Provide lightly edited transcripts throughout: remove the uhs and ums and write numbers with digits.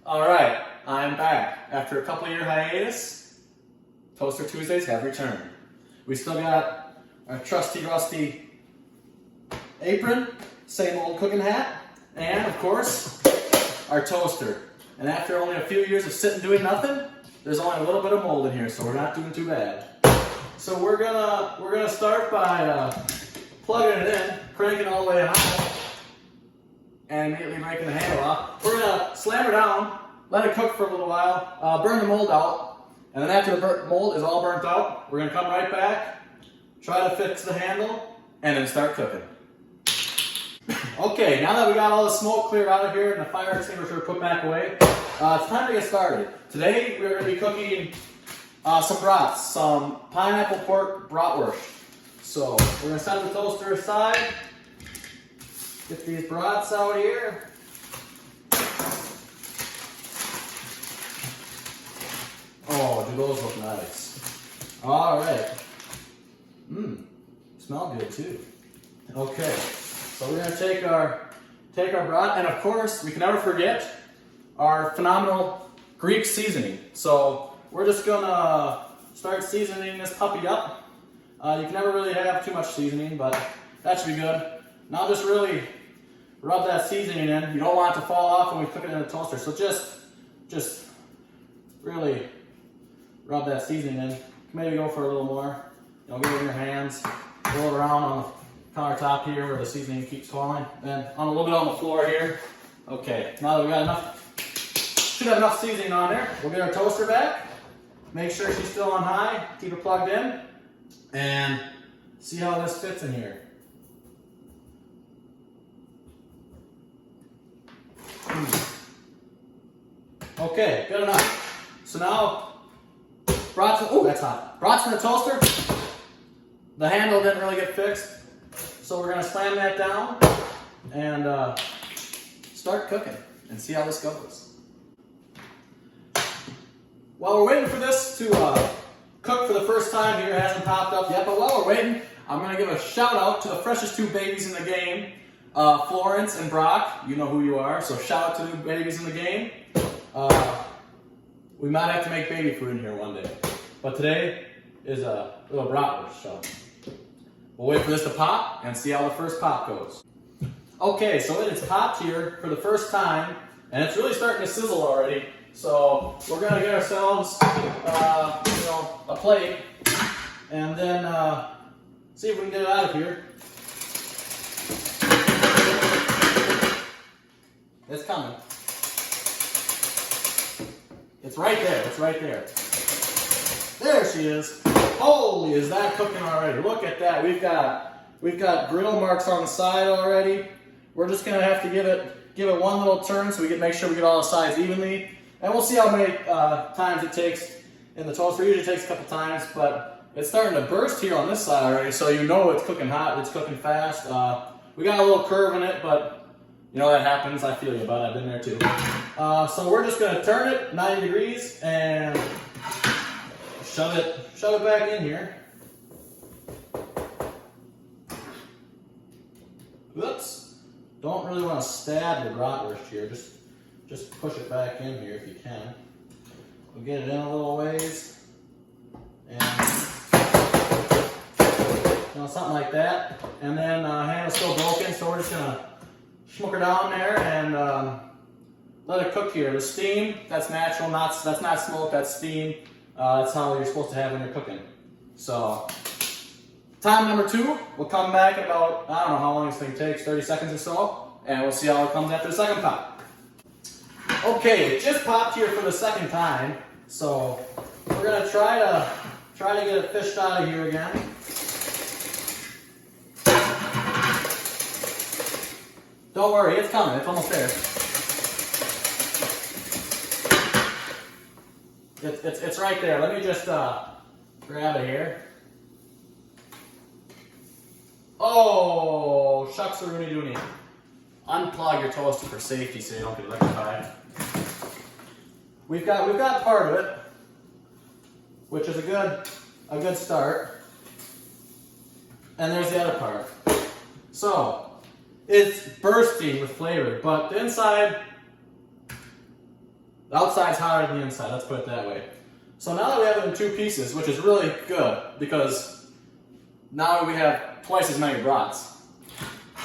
Alright, I'm back. After a couple year hiatus, Toaster Tuesdays have returned. We still got our trusty rusty apron, same old cooking hat, and of course, our toaster. And after only a few years of sitting doing nothing, there's only a little bit of mold in here, so we're not doing too bad. So we're gonna start by plugging it in, cranking all the way high, and immediately breaking the handle off. We're gonna slam her down, let it cook for a little while, burn the mold out, and then after the mold is all burnt out, we're gonna come right back, try to fix the handle, and then start cooking. Okay, now that we got all the smoke cleared out of here and the fire extinguisher put back away, it's time to get started. Today we're going to be cooking some brats, some pineapple pork bratwurst. So we're going to set the toaster aside, get these brats out here. Oh, do those look nice. All right. Smell good too. Okay. So we're going to take our brat, and of course, we can never forget our phenomenal Greek seasoning. So we're just going to start seasoning this puppy up. You can never really have too much seasoning, but that should be good. Now just really rub that seasoning in. You don't want it to fall off when we cook it in the toaster. So just really rub that seasoning in. Maybe go for a little more. Get it in your hands, roll it around on the countertop here where the seasoning keeps falling, and on a little bit on the floor here. Okay, now that we got enough, should have enough seasoning on there, we'll get our toaster back, make sure she's still on high, keep it plugged in, and see how this fits in here. Okay, good enough. So now, that's hot. Brat's in the toaster. The handle didn't really get fixed. So we're going to slam that down and start cooking and see how this goes. While we're waiting for this to cook for the first time here, it hasn't popped up yet, but while we're waiting, I'm going to give a shout out to the freshest two babies in the game, Florence and Brock. You know who you are, so shout out to new babies in the game. We might have to make baby food in here one day, but today is a little bratwurst, so we'll wait for this to pop and see how the first pop goes. Okay, so it has popped here for the first time, and it's really starting to sizzle already. So we're gonna get ourselves, a plate, and then see if we can get it out of here. It's coming. It's right there. It's right there. There she is. Holy, is that cooking already? Look at that. We've got grill marks on the side already. We're just gonna have to give it one little turn so we can make sure we get all the sides evenly. And we'll see how many times it takes in the toaster. It usually takes a couple times, but it's starting to burst here on this side already, so you know it's cooking hot, it's cooking fast. We got a little curve in it, but you know that happens. I feel you, bud. I've been there too. So we're just gonna turn it 90 degrees and shove it back in here. Oops. Don't really want to stab the bratwurst here. Just push it back in here if you can. We'll get it in a little ways. And something like that. And then handle's still broken, so we're just gonna schmuck her down there and let it cook here. The steam, that's natural, that's not smoke, that's steam. That's how you're supposed to have when you're cooking. So, time number 2, we'll come back about, I don't know how long this thing takes, 30 seconds or so, and we'll see how it comes after the second pop. Okay, it just popped here for the second time, so we're gonna try to get it fished out of here again. Don't worry, it's coming, it's almost there. It's right there. Let me just grab it here. Oh, shucks a rooney dooney. Unplug your toaster for safety so you don't get electrified. We've got part of it, which is a good start. And there's the other part. So it's bursting with flavor, but the inside The outside's hotter than the inside, let's put it that way. So now that we have it in 2 pieces, which is really good because now we have twice as many brats.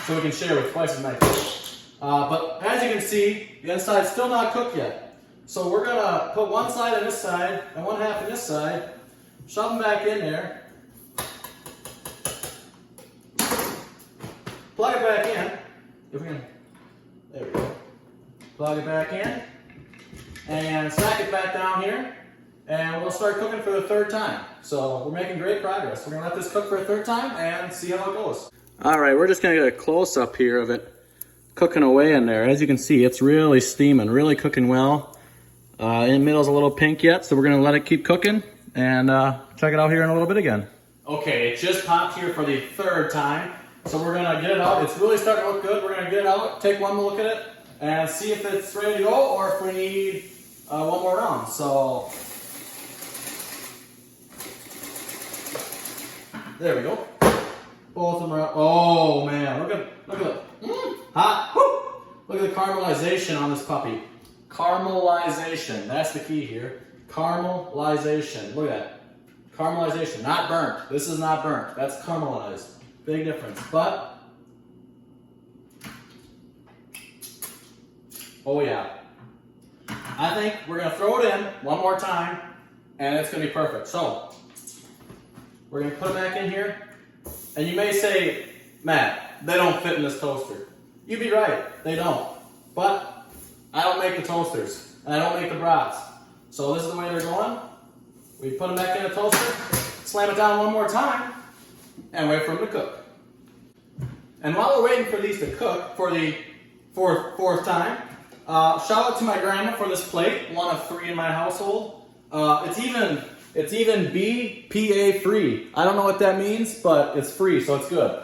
So we can share with twice as many people. But as you can see, the inside's still not cooked yet. So we're gonna put one side on this side and one half on this side, shove them back in there, plug it back in. If we can, there we go. Plug it back in and stack it back down here, and we'll start cooking for the 3rd time. So we're making great progress. We're gonna let this cook for a 3rd time and see how it goes. All right, we're just gonna get a close-up here of it cooking away in there. As you can see, it's really steaming, really cooking well. In the middle's a little pink yet, so we're gonna let it keep cooking and check it out here in a little bit again. Okay, it just popped here for the 3rd time, so we're gonna get it out. It's really starting to look good. We're gonna get it out, take one look at it, and see if it's ready to go or if we need one more round. So there we go. Both of them are. Oh man, look at it. Hot. Woo! Look at the caramelization on this puppy. Caramelization. That's the key here. Caramelization. Look at that. Caramelization. Not burnt. This is not burnt. That's caramelized. Big difference. But oh yeah. I think we're gonna throw it in one more time, and it's gonna be perfect. So we're gonna put it back in here. And you may say, Matt, they don't fit in this toaster. You'd be right, they don't. But I don't make the toasters, and I don't make the brats. So this is the way they're going. We put them back in the toaster, slam it down one more time, and wait for them to cook. And while we're waiting for these to cook for the fourth time, shout out to my grandma for this plate, one of 3 in my household. It's even BPA free. I don't know what that means, but it's free, so it's good.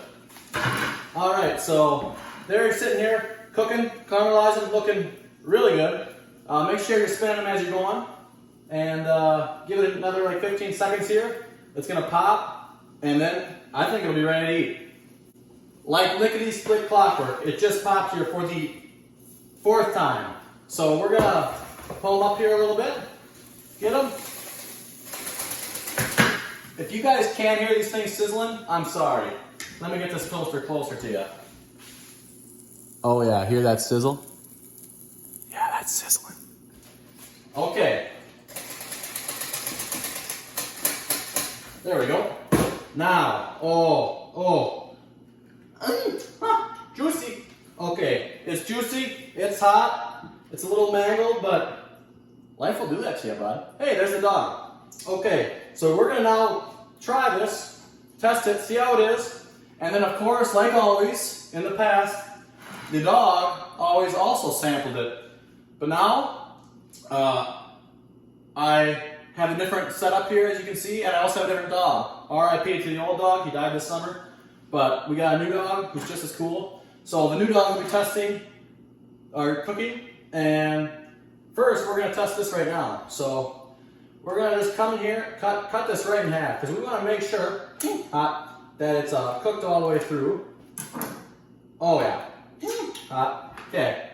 All right, so they're sitting here cooking, caramelizing, looking really good. Make sure you're spinning them as you're going, and give it another like 15 seconds here. It's gonna pop, and then I think it'll be ready to eat. Like lickety-split clockwork, it just popped here for the 4th time. So we're gonna pull them up here a little bit, get them. If you guys can't hear these things sizzling, I'm sorry. Let me get this toaster closer to you. Oh yeah, hear that sizzle? Yeah, that's sizzling. Okay. There we go. Now, juicy. Okay, it's juicy, it's hot, it's a little mangled, but life will do that to you, bud. Hey, there's the dog. Okay, so we're gonna now try this, test it, see how it is, and then of course, like always, in the past, the dog always also sampled it. But now, I have a different setup here, as you can see, and I also have a different dog. R.I.P. to the old dog, he died this summer, but we got a new dog who's just as cool. So the new dog will be testing our cooking, and first we're gonna test this right now. So we're gonna just come in here, cut this right in half, because we wanna make sure that it's cooked all the way through. Oh yeah, hot. Okay,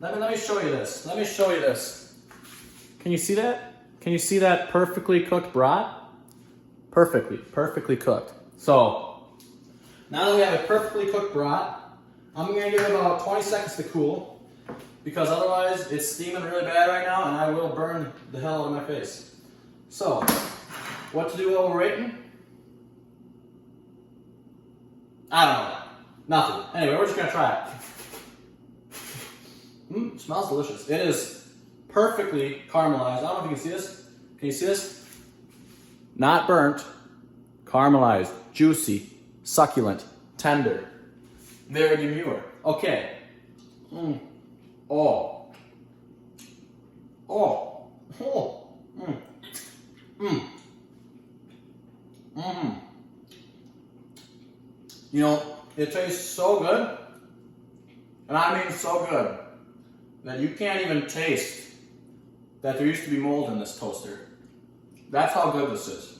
let me show you this. Let me show you this. Can you see that? Can you see that perfectly cooked brat? Perfectly cooked. So now that we have a perfectly cooked brat, I'm gonna give it about 20 seconds to cool, because otherwise it's steaming really bad right now and I will burn the hell out of my face. So, what to do while we're waiting? I don't know. Nothing. Anyway, we're just gonna try it. Smells delicious. It is perfectly caramelized. I don't know if you can see this. Can you see this? Not burnt, caramelized, juicy, succulent, tender, very demure. Okay. You know, it tastes so good, and I mean so good, that you can't even taste that there used to be mold in this toaster. That's how good this is.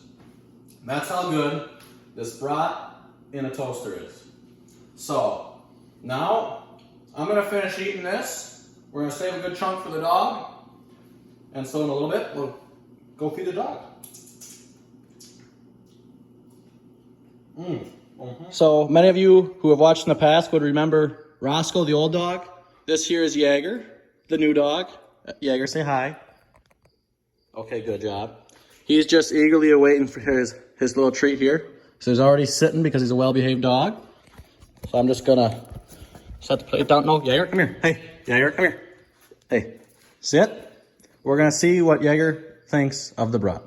That's how good this brat in a toaster is. So, now, I'm gonna finish eating this. We're gonna save a good chunk for the dog. And so in a little bit, we'll go feed the dog. So many of you who have watched in the past would remember Roscoe, the old dog. This here is Jaeger, the new dog. Jaeger, say hi. Okay, good job. He's just eagerly awaiting for his little treat here. So he's already sitting because he's a well-behaved dog. So I'm just gonna set the plate down. No, Jaeger, come here. Hey, Jaeger, come here. Hey, sit. We're gonna see what Jaeger thinks of the Brat.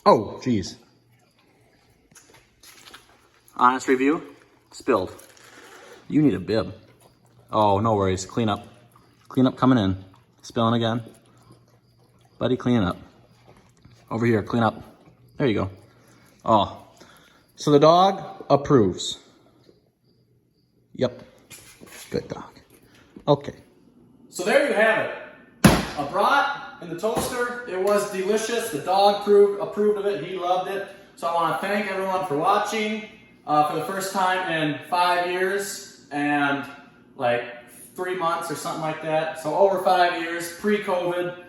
Oh, geez. Honest review, spilled. You need a bib. Oh, no worries, clean up. Clean up coming in. Spilling again. Buddy, clean up. Over here, clean up. There you go. Oh, so the dog approves. Yep, good dog. Okay. So there you have it. A Brat in the toaster. It was delicious. The dog approved of it. He loved it. So I want to thank everyone for watching. For the first time in 5 years and like 3 months or something like that. So over 5 years, pre-COVID.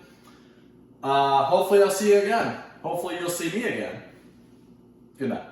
Hopefully I'll see you again. Hopefully you'll see me again. Good night.